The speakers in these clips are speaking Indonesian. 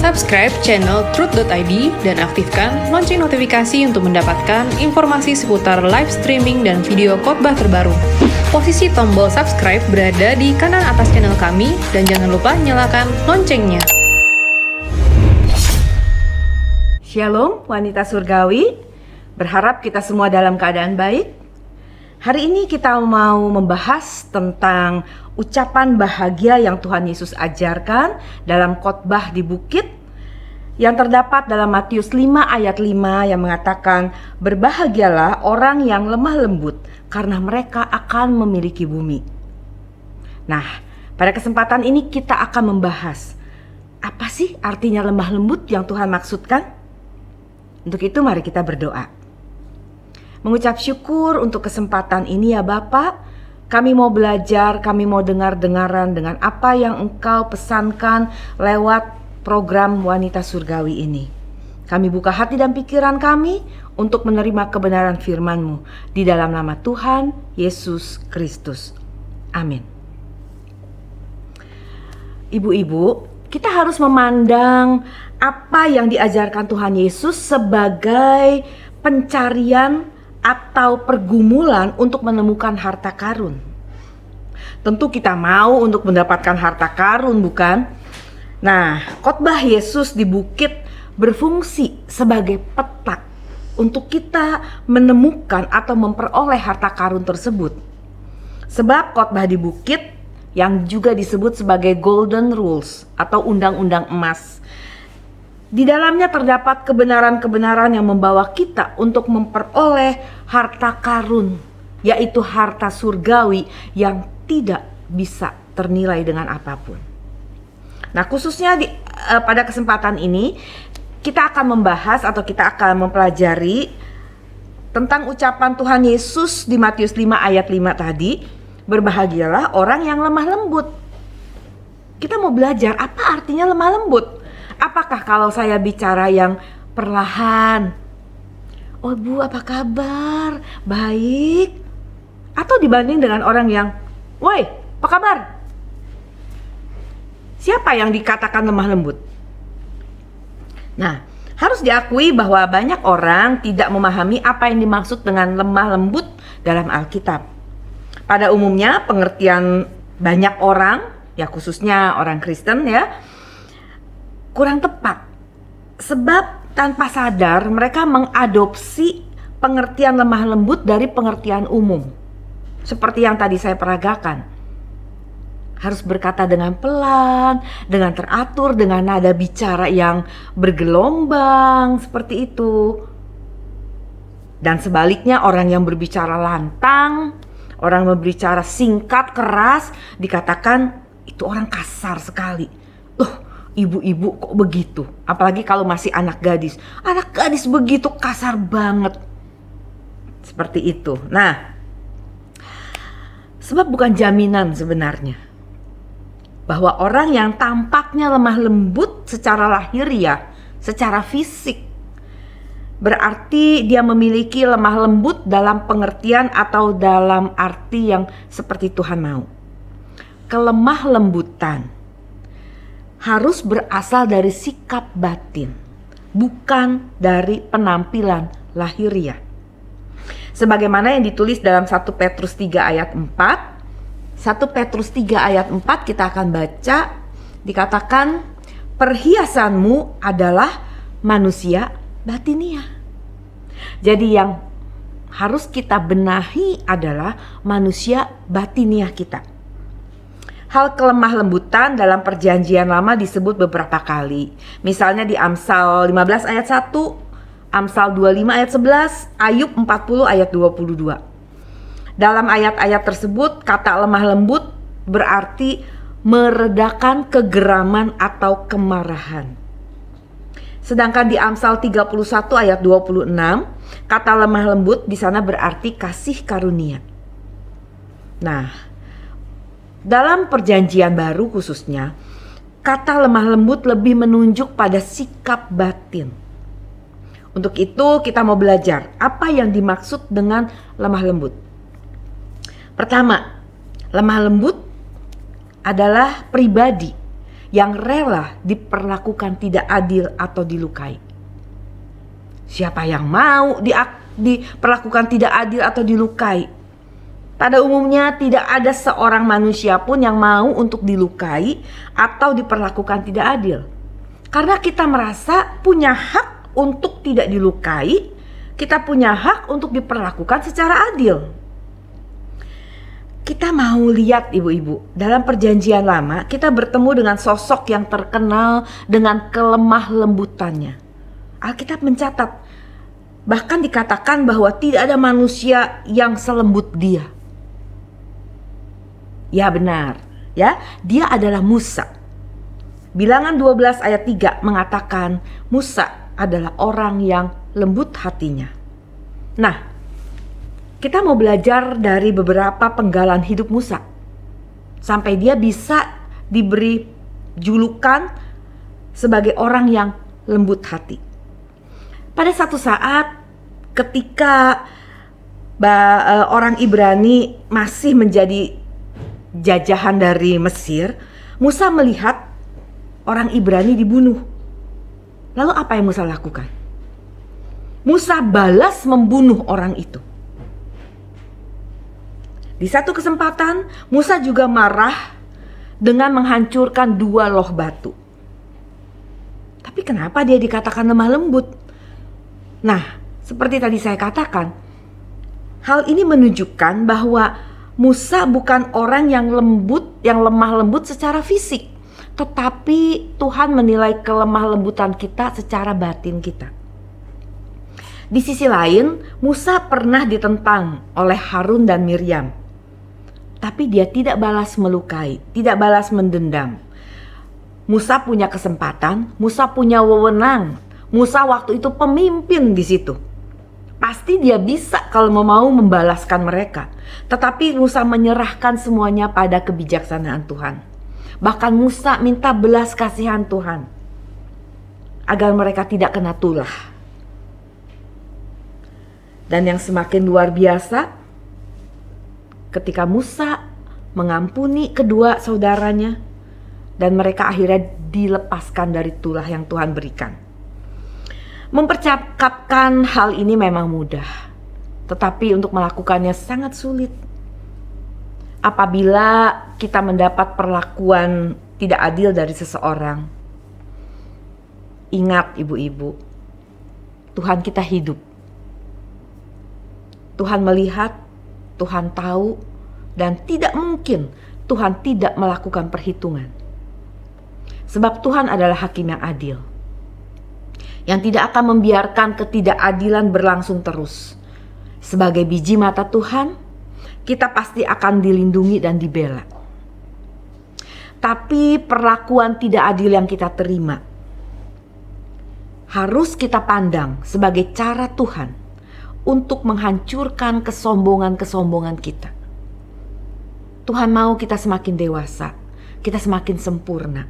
Subscribe channel Truth.id dan aktifkan lonceng notifikasi untuk mendapatkan informasi seputar live streaming dan video khotbah terbaru. Posisi tombol subscribe berada di kanan atas channel kami dan jangan lupa nyalakan loncengnya. Shalom wanita surgawi, berharap kita semua dalam keadaan baik. Hari ini kita mau membahas tentang ucapan bahagia yang Tuhan Yesus ajarkan dalam khotbah di bukit yang terdapat dalam Matius 5 ayat 5 yang mengatakan, "Berbahagialah orang yang lemah lembut karena mereka akan memiliki bumi." Nah, pada kesempatan ini kita akan membahas apa sih artinya lemah lembut yang Tuhan maksudkan? Untuk itu mari kita berdoa. Mengucap syukur untuk kesempatan ini ya Bapa. Kami mau belajar, kami mau dengar-dengaran dengan apa yang Engkau pesankan lewat program Wanita Surgawi ini. Kami buka hati dan pikiran kami untuk menerima kebenaran firman-Mu di dalam nama Tuhan Yesus Kristus. Amin. Ibu-ibu, kita harus memandang apa yang diajarkan Tuhan Yesus sebagai pencarian atau pergumulan untuk menemukan harta karun. Tentu kita mau untuk mendapatkan harta karun, bukan? Nah, khotbah Yesus di bukit berfungsi sebagai peta untuk kita menemukan atau memperoleh harta karun tersebut. Sebab khotbah di bukit yang juga disebut sebagai golden rules atau undang-undang emas, di dalamnya terdapat kebenaran-kebenaran yang membawa kita untuk memperoleh harta karun, yaitu harta surgawi yang tidak bisa ternilai dengan apapun. Nah, khususnya pada kesempatan ini kita akan membahas atau kita akan mempelajari tentang ucapan Tuhan Yesus di Matius 5 ayat 5 tadi, "Berbahagialah orang yang lemah lembut." Kita mau belajar apa artinya lemah lembut. Apakah kalau saya bicara yang perlahan, "Oh Bu, apa kabar? Baik." Atau dibanding dengan orang yang, "Woi, apa kabar?" Siapa yang dikatakan lemah lembut? Nah, harus diakui bahwa banyak orang tidak memahami apa yang dimaksud dengan lemah lembut dalam Alkitab. Pada umumnya pengertian banyak orang, ya khususnya orang Kristen ya, kurang tepat. Sebab tanpa sadar mereka mengadopsi pengertian lemah lembut dari pengertian umum. Seperti yang tadi saya peragakan. Harus berkata dengan pelan, dengan teratur, dengan nada bicara yang bergelombang, seperti itu. Dan sebaliknya orang yang berbicara lantang, orang berbicara singkat, keras, dikatakan itu orang kasar sekali. Ibu-ibu kok begitu? Apalagi kalau masih anak gadis. Anak gadis begitu kasar banget. Seperti itu. Nah, sebab bukan jaminan sebenarnya bahwa orang yang tampaknya lemah lembut secara lahiriah, secara fisik, berarti dia memiliki lemah lembut dalam pengertian atau dalam arti yang seperti Tuhan mau. Kelemah lembutan harus berasal dari sikap batin, bukan dari penampilan lahiriah. Sebagaimana yang ditulis dalam 1 Petrus 3 ayat 4. 1 Petrus 3 ayat 4 kita akan baca, dikatakan, "Perhiasanmu adalah manusia batiniah." Jadi yang harus kita benahi adalah manusia batiniah kita. Hal kelemah lembutan dalam perjanjian lama disebut beberapa kali. Misalnya di Amsal 15 ayat 1, Amsal 25 ayat 11, Ayub 40 ayat 22. Dalam ayat-ayat tersebut kata lemah lembut berarti meredakan kegeraman atau kemarahan. Sedangkan di Amsal 31 ayat 26, kata lemah lembut di sana berarti kasih karunia. Nah, dalam perjanjian baru khususnya, kata lemah lembut lebih menunjuk pada sikap batin. Untuk itu kita mau belajar apa yang dimaksud dengan lemah lembut. Pertama, lemah lembut adalah pribadi yang rela diperlakukan tidak adil atau dilukai. Siapa yang mau diperlakukan tidak adil atau dilukai? Pada umumnya tidak ada seorang manusia pun yang mau untuk dilukai atau diperlakukan tidak adil. Karena kita merasa punya hak untuk tidak dilukai, kita punya hak untuk diperlakukan secara adil. Kita mau lihat ibu-ibu, dalam perjanjian lama kita bertemu dengan sosok yang terkenal dengan kelemah lembutannya. Alkitab mencatat, bahkan dikatakan bahwa tidak ada manusia yang selembut dia. Ya benar, ya, dia adalah Musa. Bilangan 12 ayat 3 mengatakan Musa adalah orang yang lembut hatinya. Nah, kita mau belajar dari beberapa penggalan hidup Musa sampai dia bisa diberi julukan sebagai orang yang lembut hati. Pada satu saat ketika orang Ibrani masih menjadi jajahan dari Mesir, Musa melihat orang Ibrani dibunuh. Lalu apa yang Musa lakukan? Musa balas membunuh orang itu. Di satu kesempatan, Musa juga marah dengan menghancurkan 2 loh batu. Tapi kenapa dia dikatakan lemah lembut? Nah, seperti tadi saya katakan, hal ini menunjukkan bahwa Musa bukan orang yang lembut, yang lemah lembut secara fisik, tetapi Tuhan menilai kelemah lembutan kita secara batin kita. Di sisi lain, Musa pernah ditentang oleh Harun dan Miriam. Tapi dia tidak balas melukai, tidak balas mendendam. Musa punya kesempatan, Musa punya wewenang. Musa waktu itu pemimpin di situ. Pasti dia bisa kalau mau membalaskan mereka. Tetapi Musa menyerahkan semuanya pada kebijaksanaan Tuhan. Bahkan Musa minta belas kasihan Tuhan agar mereka tidak kena tulah. Dan yang semakin luar biasa, ketika Musa mengampuni kedua saudaranya dan mereka akhirnya dilepaskan dari tulah yang Tuhan berikan. Mempercakapkan hal ini memang mudah, tetapi untuk melakukannya sangat sulit. Apabila kita mendapat perlakuan tidak adil dari seseorang, ingat ibu-ibu, Tuhan kita hidup. Tuhan melihat, Tuhan tahu, dan tidak mungkin Tuhan tidak melakukan perhitungan. Sebab Tuhan adalah hakim yang adil, yang tidak akan membiarkan ketidakadilan berlangsung terus. Sebagai biji mata Tuhan, kita pasti akan dilindungi dan dibela. Tapi perlakuan tidak adil yang kita terima harus kita pandang sebagai cara Tuhan untuk menghancurkan kesombongan-kesombongan kita. Tuhan mau kita semakin dewasa, kita semakin sempurna.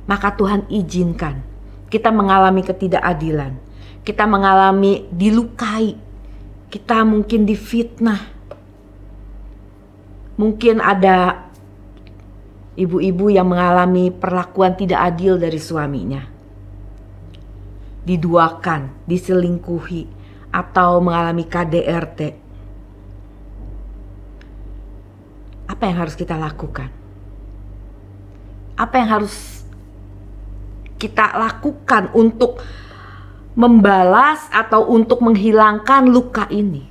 Maka Tuhan izinkan kita mengalami ketidakadilan, kita mengalami dilukai, kita mungkin difitnah. Mungkin ada ibu-ibu yang mengalami perlakuan tidak adil dari suaminya, diduakan, diselingkuhi, atau mengalami KDRT. Apa yang harus kita lakukan? Apa yang harus kita lakukan untuk membalas atau untuk menghilangkan luka ini?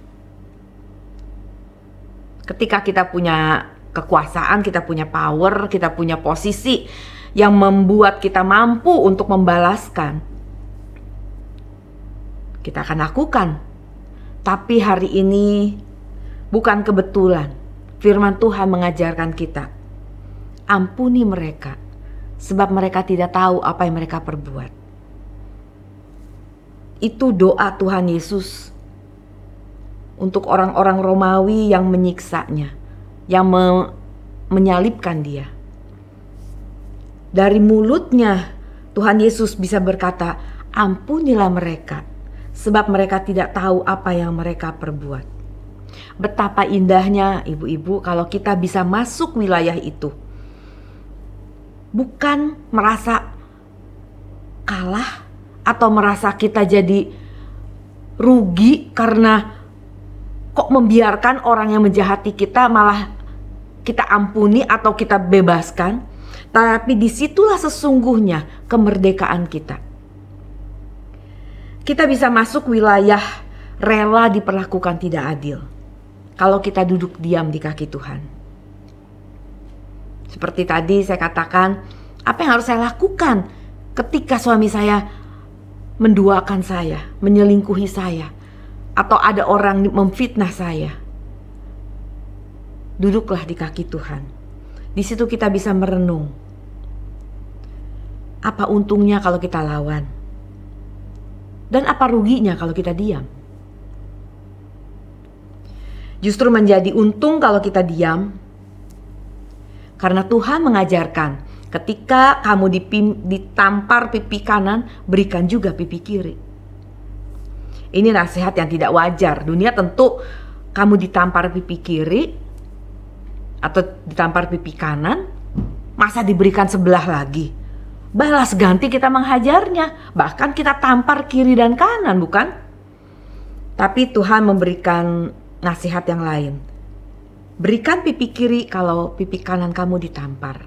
Ketika kita punya kekuasaan, kita punya power, kita punya posisi yang membuat kita mampu untuk membalaskan, kita akan lakukan. Tapi hari ini bukan kebetulan, firman Tuhan mengajarkan kita, ampuni mereka, sebab mereka tidak tahu apa yang mereka perbuat. Itu doa Tuhan Yesus untuk orang-orang Romawi yang menyiksanya, yang menyalibkan dia. Dari mulutnya Tuhan Yesus bisa berkata, ampunilah mereka, sebab mereka tidak tahu apa yang mereka perbuat. Betapa indahnya ibu-ibu kalau kita bisa masuk wilayah itu. bukan merasa kalah atau merasa kita jadi rugi karena kok membiarkan orang yang menjahati kita malah kita ampuni atau kita bebaskan. Tapi disitulah sesungguhnya kemerdekaan kita. Kita bisa masuk wilayah rela diperlakukan tidak adil kalau kita duduk diam di kaki Tuhan. Seperti tadi saya katakan, apa yang harus saya lakukan ketika suami saya menduakan saya, menyelingkuhi saya, atau ada orang memfitnah saya? Duduklah di kaki Tuhan. Di situ kita bisa merenung. Apa untungnya kalau kita lawan? Dan apa ruginya kalau kita diam? Justru menjadi untung kalau kita diam, karena Tuhan mengajarkan, ketika kamu ditampar pipi kanan, berikan juga pipi kiri. Ini nasihat yang tidak wajar. Dunia tentu kamu ditampar pipi kiri atau ditampar pipi kanan, masa diberikan sebelah lagi? Balas ganti kita menghajarnya, bahkan kita tampar kiri dan kanan, bukan? Tapi Tuhan memberikan nasihat yang lain. Berikan pipi kiri kalau pipi kanan kamu ditampar.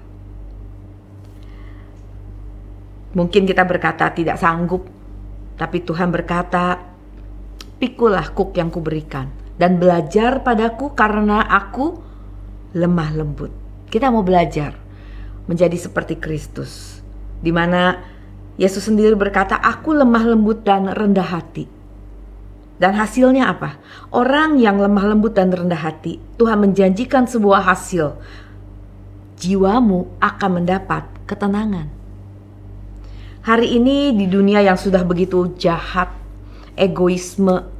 Mungkin kita berkata tidak sanggup, tapi Tuhan berkata, pikulah kuk yang kuberikan dan belajar padaku karena aku lemah lembut. Kita mau belajar menjadi seperti Kristus, di mana Yesus sendiri berkata, aku lemah lembut dan rendah hati. Dan hasilnya apa? Orang yang lemah lembut dan rendah hati, Tuhan menjanjikan sebuah hasil. Jiwamu akan mendapat ketenangan. Hari ini di dunia yang sudah begitu jahat, egoisme,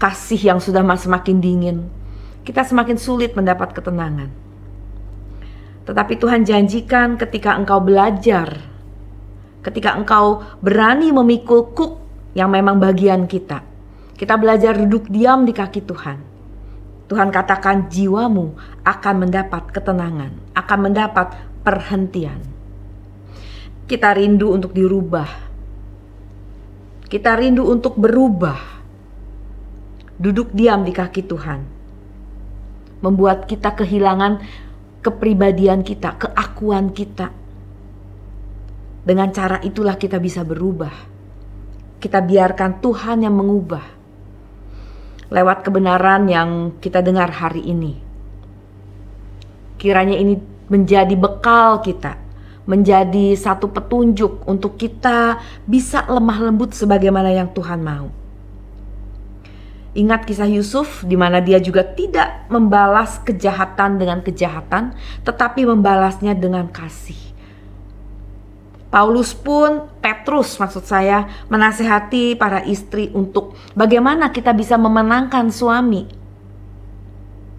kasih yang sudah semakin dingin, kita semakin sulit mendapat ketenangan. Tetapi Tuhan janjikan ketika engkau belajar, ketika engkau berani memikul kuk yang memang bagian kita belajar duduk diam di kaki Tuhan. Tuhan katakan jiwamu akan mendapat ketenangan, akan mendapat perhentian. Kita rindu untuk dirubah. Kita rindu untuk berubah. Duduk diam di kaki Tuhan membuat kita kehilangan kepribadian kita, keakuan kita. Dengan cara itulah kita bisa berubah. Kita biarkan Tuhan yang mengubah lewat kebenaran yang kita dengar hari ini. Kiranya ini menjadi bekal kita, menjadi satu petunjuk untuk kita bisa lemah lembut sebagaimana yang Tuhan mau. Ingat kisah Yusuf di mana dia juga tidak membalas kejahatan dengan kejahatan, tetapi membalasnya dengan kasih. Petrus maksud saya, menasehati para istri untuk bagaimana kita bisa memenangkan suami.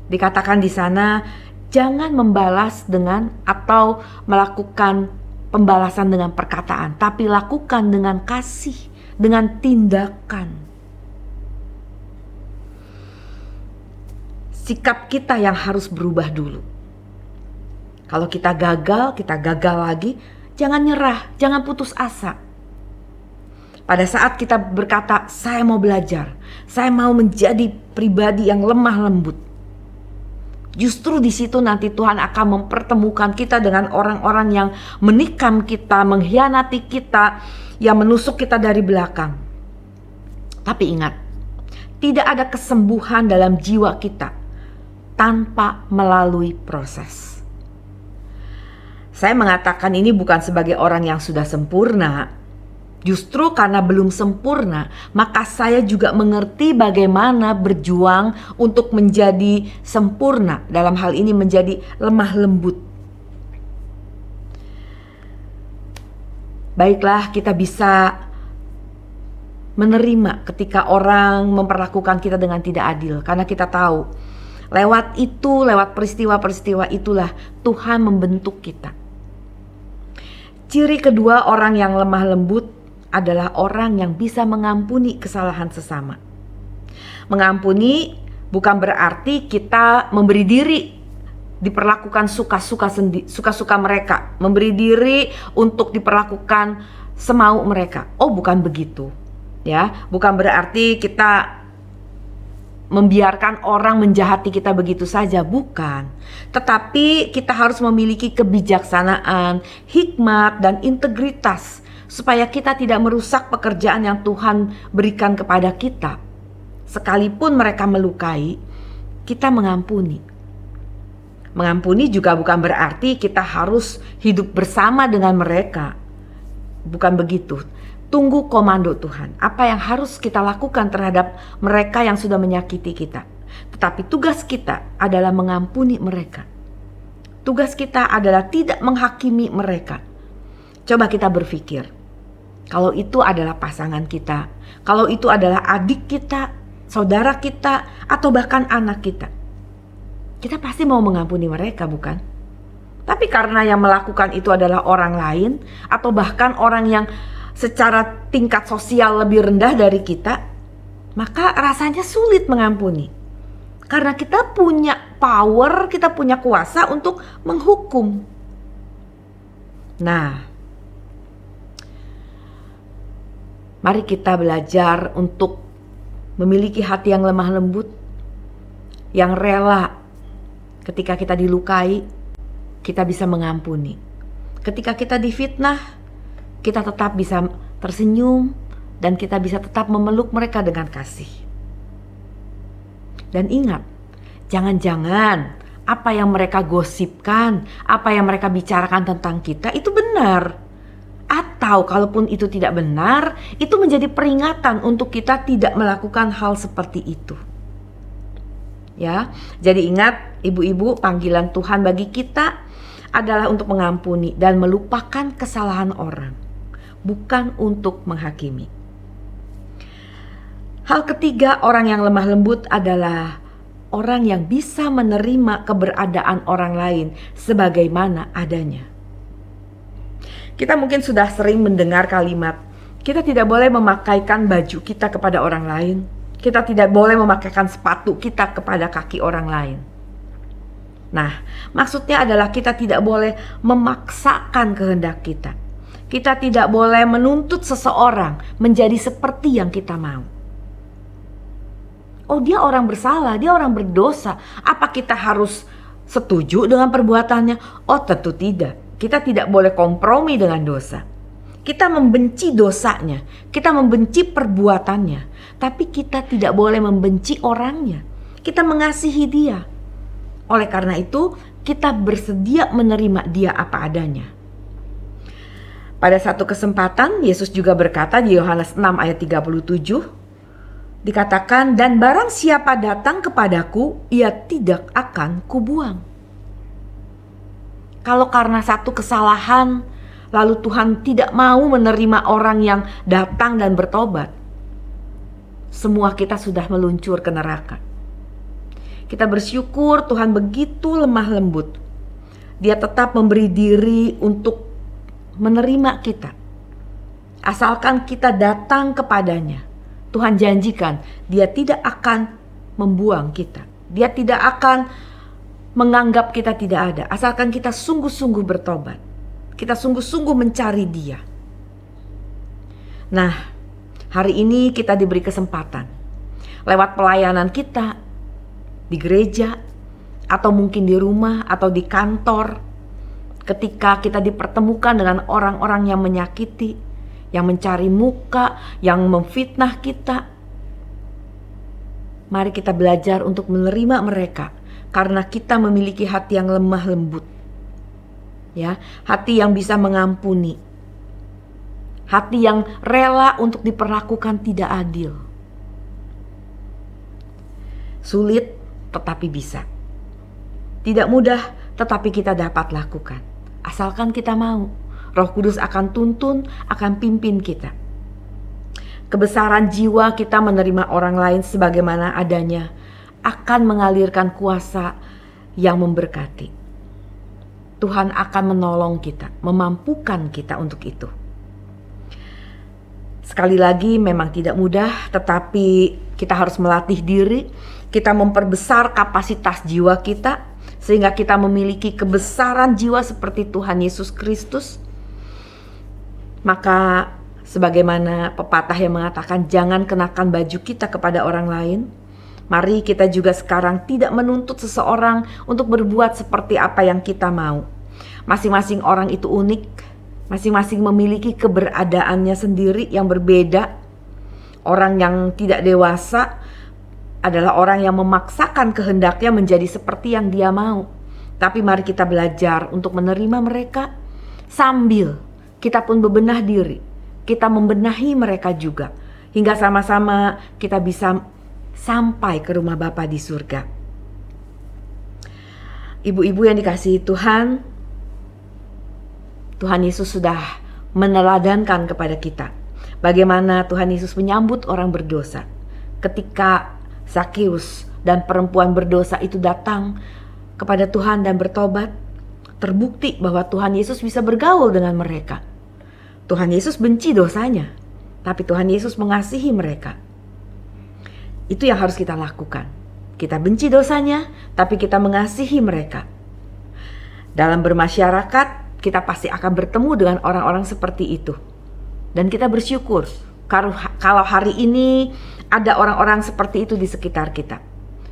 Dikatakan di sana, jangan membalas dengan atau melakukan pembalasan dengan perkataan, tapi lakukan dengan kasih, dengan tindakan. Sikap kita yang harus berubah dulu. Kalau kita gagal lagi, jangan nyerah, jangan putus asa. Pada saat kita berkata, saya mau belajar, saya mau menjadi pribadi yang lemah lembut. Justru di situ nanti Tuhan akan mempertemukan kita dengan orang-orang yang menikam kita, mengkhianati kita, yang menusuk kita dari belakang. Tapi ingat, tidak ada kesembuhan dalam jiwa kita tanpa melalui proses. Saya mengatakan ini bukan sebagai orang yang sudah sempurna. Justru karena belum sempurna, maka saya juga mengerti bagaimana berjuang untuk menjadi sempurna. Dalam hal ini menjadi lemah lembut. Baiklah, kita bisa menerima ketika orang memperlakukan kita dengan tidak adil. Karena kita tahu, lewat peristiwa-peristiwa itulah Tuhan membentuk kita. Ciri kedua orang yang lemah lembut adalah orang yang bisa mengampuni kesalahan sesama. Mengampuni bukan berarti kita memberi diri diperlakukan suka-suka mereka, memberi diri untuk diperlakukan semau mereka. Oh, bukan begitu. Ya, bukan berarti kita membiarkan orang menjahati kita begitu saja, bukan. Tetapi kita harus memiliki kebijaksanaan, hikmat, dan integritas supaya kita tidak merusak pekerjaan yang Tuhan berikan kepada kita. Sekalipun mereka melukai, kita mengampuni. Mengampuni juga bukan berarti kita harus hidup bersama dengan mereka. Bukan begitu. Tunggu komando Tuhan. Apa yang harus kita lakukan terhadap mereka yang sudah menyakiti kita. Tetapi tugas kita adalah mengampuni mereka. Tugas kita adalah tidak menghakimi mereka. Coba kita berpikir. Kalau itu adalah pasangan kita, kalau itu adalah adik kita, saudara kita, atau bahkan anak kita. Kita pasti mau mengampuni mereka, bukan? Tapi karena yang melakukan itu adalah orang lain, atau bahkan orang yang secara tingkat sosial lebih rendah dari kita, maka rasanya sulit mengampuni. Karena kita punya power, kita punya kuasa untuk menghukum. Nah, mari kita belajar untuk memiliki hati yang lemah lembut, yang rela ketika kita dilukai, kita bisa mengampuni. Ketika kita difitnah, kita tetap bisa tersenyum dan kita bisa tetap memeluk mereka dengan kasih. Dan ingat, jangan-jangan apa yang mereka gosipkan, apa yang mereka bicarakan tentang kita itu benar. Atau kalaupun itu tidak benar, itu menjadi peringatan untuk kita tidak melakukan hal seperti itu. Ya, jadi ingat ibu-ibu, panggilan Tuhan bagi kita adalah untuk mengampuni dan melupakan kesalahan orang, bukan untuk menghakimi. Hal ketiga, orang yang lemah lembut adalah orang yang bisa menerima keberadaan orang lain sebagaimana adanya. Kita mungkin sudah sering mendengar kalimat, kita tidak boleh memakaikan baju kita kepada orang lain. Kita tidak boleh memakaikan sepatu kita kepada kaki orang lain. Nah, maksudnya adalah kita tidak boleh memaksakan kehendak kita. Kita tidak boleh menuntut seseorang menjadi seperti yang kita mau. Oh, dia orang bersalah, dia orang berdosa. Apa kita harus setuju dengan perbuatannya? Oh, tentu tidak. Kita tidak boleh kompromi dengan dosa. Kita membenci dosanya, kita membenci perbuatannya, tapi kita tidak boleh membenci orangnya. Kita mengasihi dia. Oleh karena itu, kita bersedia menerima dia apa adanya. Pada satu kesempatan, Yesus juga berkata di Yohanes 6 ayat 37, dikatakan, dan barang siapa datang kepadaku, ia tidak akan kubuang. Kalau karena satu kesalahan, lalu Tuhan tidak mau menerima orang yang datang dan bertobat, semua kita sudah meluncur ke neraka. Kita bersyukur Tuhan begitu lemah lembut. Dia tetap memberi diri untuk menerima kita. Asalkan kita datang kepadanya. Tuhan janjikan dia tidak akan membuang kita. Dia tidak akan menganggap kita tidak ada. Asalkan kita sungguh-sungguh bertobat. Kita sungguh-sungguh mencari dia. Nah, hari ini kita diberi kesempatan. Lewat pelayanan kita di gereja, atau mungkin di rumah, atau di kantor. Ketika kita dipertemukan dengan orang-orang yang menyakiti, yang mencari muka, yang memfitnah kita. Mari kita belajar untuk menerima mereka, karena kita memiliki hati yang lemah lembut. Ya, hati yang bisa mengampuni. Hati yang rela untuk diperlakukan tidak adil. Sulit tetapi bisa. Tidak mudah tetapi kita dapat lakukan. Asalkan kita mau. Roh Kudus akan tuntun, akan pimpin kita. Kebesaran jiwa kita menerima orang lain sebagaimana adanya akan mengalirkan kuasa yang memberkati. Tuhan akan menolong kita, memampukan kita untuk itu. Sekali lagi memang tidak mudah, tetapi kita harus melatih diri, kita memperbesar kapasitas jiwa kita sehingga kita memiliki kebesaran jiwa seperti Tuhan Yesus Kristus. Maka sebagaimana pepatah yang mengatakan jangan kenakan baju kita kepada orang lain, mari kita juga sekarang tidak menuntut seseorang untuk berbuat seperti apa yang kita mau. Masing-masing orang itu unik, masing-masing memiliki keberadaannya sendiri yang berbeda. Orang yang tidak dewasa adalah orang yang memaksakan kehendaknya menjadi seperti yang dia mau. Tapi mari kita belajar untuk menerima mereka sambil kita pun bebenah diri. Kita membenahi mereka juga hingga sama-sama kita bisa sampai ke rumah Bapa di surga. Ibu-ibu yang dikasihi Tuhan, Tuhan Yesus sudah meneladankan kepada kita bagaimana Tuhan Yesus menyambut orang berdosa. Ketika Zakeus dan perempuan berdosa itu datang kepada Tuhan dan bertobat, terbukti bahwa Tuhan Yesus bisa bergaul dengan mereka. Tuhan Yesus benci dosanya, tapi Tuhan Yesus mengasihi mereka. Itu yang harus kita lakukan. Kita benci dosanya, tapi kita mengasihi mereka. Dalam bermasyarakat, kita pasti akan bertemu dengan orang-orang seperti itu. Dan kita bersyukur kalau hari ini ada orang-orang seperti itu di sekitar kita.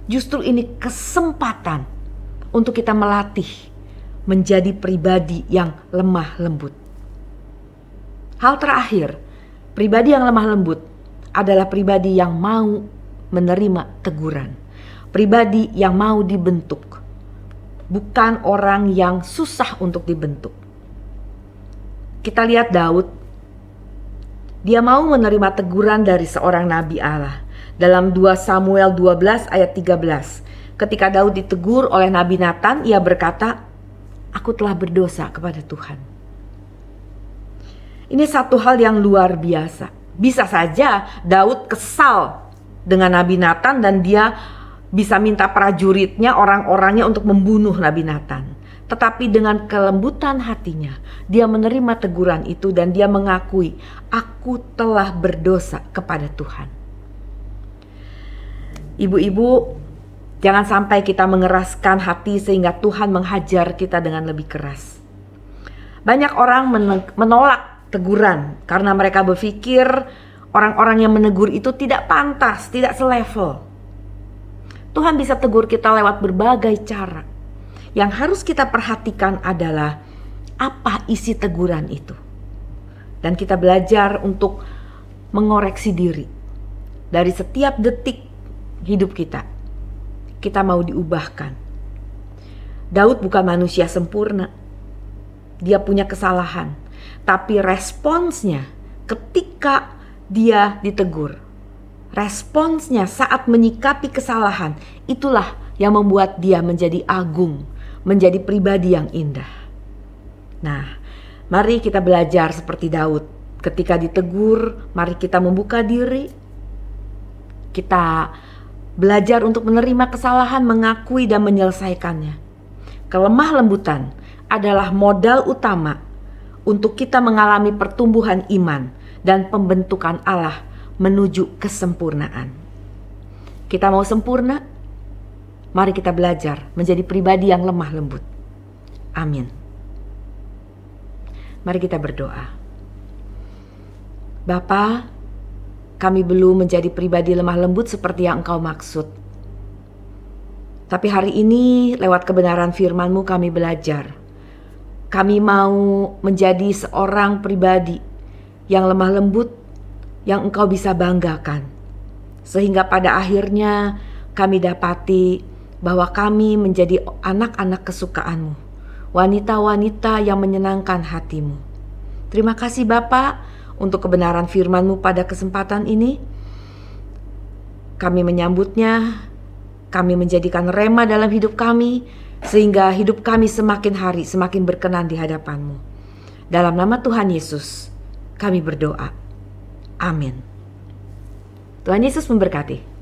Justru ini kesempatan untuk kita melatih menjadi pribadi yang lemah lembut. Hal terakhir, pribadi yang lemah lembut adalah pribadi yang mau menerima teguran. Pribadi yang mau dibentuk, bukan orang yang susah untuk dibentuk. Kita lihat Daud. Dia mau menerima teguran dari seorang nabi Allah. Dalam 2 Samuel 12 ayat 13. Ketika Daud ditegur oleh Nabi Nathan, ia berkata, "Aku telah berdosa kepada Tuhan." Ini satu hal yang luar biasa. Bisa saja Daud kesal dengan Nabi Nathan dan dia bisa minta prajuritnya, orang-orangnya untuk membunuh Nabi Nathan. Tetapi dengan kelembutan hatinya, dia menerima teguran itu dan dia mengakui, "Aku telah berdosa kepada Tuhan." Ibu-ibu, jangan sampai kita mengeraskan hati sehingga Tuhan menghajar kita dengan lebih keras. Banyak orang menolak teguran karena mereka berpikir orang-orang yang menegur itu tidak pantas, tidak selevel. Tuhan bisa tegur kita lewat berbagai cara. Yang harus kita perhatikan adalah apa isi teguran itu. Dan kita belajar untuk mengoreksi diri. Dari setiap detik hidup kita, kita mau diubahkan. Daud bukan manusia sempurna. Dia punya kesalahan. Tapi responsnya ketika dia ditegur, responsnya saat menyikapi kesalahan, itulah yang membuat dia menjadi agung, menjadi pribadi yang indah. Nah, mari kita belajar seperti Daud. Ketika ditegur, mari kita membuka diri. Kita belajar untuk menerima kesalahan, mengakui dan menyelesaikannya. Kelemah lembutan adalah modal utama untuk kita mengalami pertumbuhan iman dan pembentukan Allah menuju kesempurnaan. Kita mau sempurna? Mari kita belajar menjadi pribadi yang lemah lembut. Amin. Mari kita berdoa. Bapa, kami belum menjadi pribadi lemah lembut seperti yang Engkau maksud. Tapi hari ini lewat kebenaran firman-Mu kami belajar. Kami mau menjadi seorang pribadi yang lemah lembut, yang Engkau bisa banggakan. Sehingga pada akhirnya kami dapati bahwa kami menjadi anak-anak kesukaan-Mu, wanita-wanita yang menyenangkan hati-Mu. Terima kasih Bapa untuk kebenaran firman-Mu pada kesempatan ini. Kami menyambutnya, kami menjadikan rema dalam hidup kami, sehingga hidup kami semakin hari semakin berkenan di hadapan-Mu. Dalam nama Tuhan Yesus, kami berdoa. Amin. Tuhan Yesus memberkati.